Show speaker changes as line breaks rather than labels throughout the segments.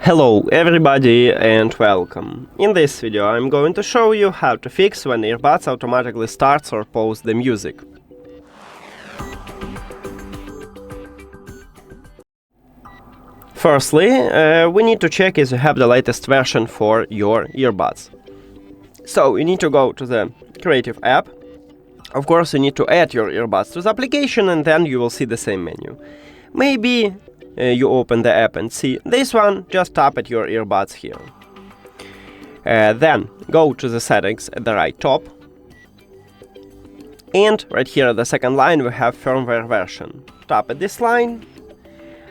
Hello everybody and welcome. In this video I'm going to show you how to fix when earbuds automatically starts or pause the music. Firstly, we need to check if you have the latest version for your earbuds. So you need to go to the Creative app. Of course you need to add your earbuds to the application and then you will see the same menu. Maybe you open the app and see this one, just tap at your earbuds here. Then go to the settings at the right top. And right here at the second line we have firmware version. Tap at this line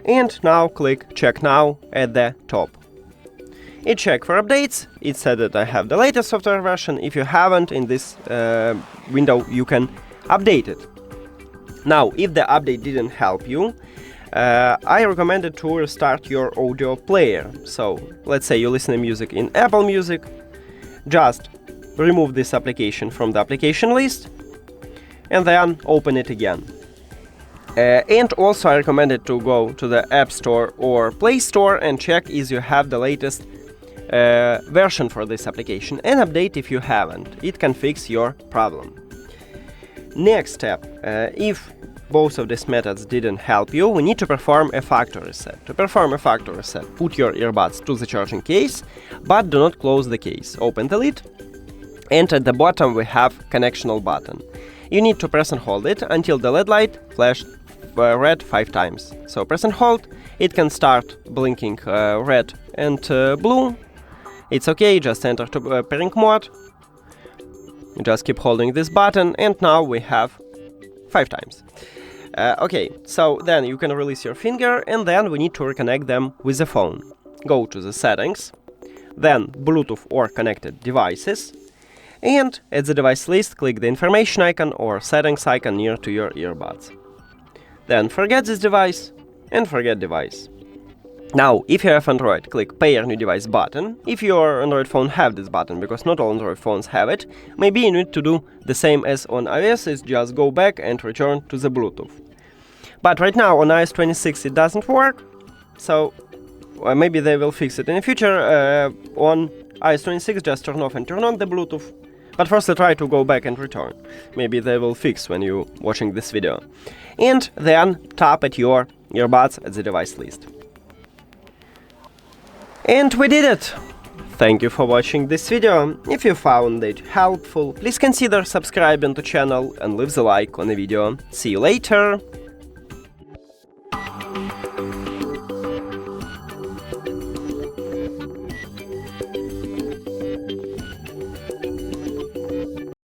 and now click check now at the top. It check for updates. It said that I have the latest software version. If you haven't, in this window you can update it. Now if the update didn't help you, I recommended to restart your audio player. So let's say you listen to music in Apple Music, just remove this application from the application list and then open it again. And also I recommended to go to the App Store or Play Store and check if you have the latest version for this application and update if you haven't. It can fix your problem. Next step, if both of these methods didn't help you, we need to perform a factory reset. To perform a factory reset, put your earbuds to the charging case, but do not close the case. Open the lid, and at the bottom we have connectional button. You need to press and hold it until the LED light flashed red 5 times. So press and hold, it can start blinking red and blue. It's okay, just enter to pairing mode. Just keep holding this button, and now we have 5 times. Okay, so then you can release your finger and then we need to reconnect them with the phone. Go to the settings, then Bluetooth or connected devices, and at the device list click the information icon or settings icon near to your earbuds. Then forget this device and forget device. Now, if you have Android, click Pair New Device button. If your Android phone have this button, because not all Android phones have it, maybe you need to do the same as on iOS, is just go back and return to the Bluetooth. But right now on iOS 26 it doesn't work, so maybe they will fix it in the future. On iOS 26 just turn off and turn on the Bluetooth. But first try to go back and return. Maybe they will fix when you're watching this video. And then tap at your earbuds at the device list. And we did it! Thank you for watching this video. If you found it helpful, please consider subscribing to the channel and leave the like on the video. See you later!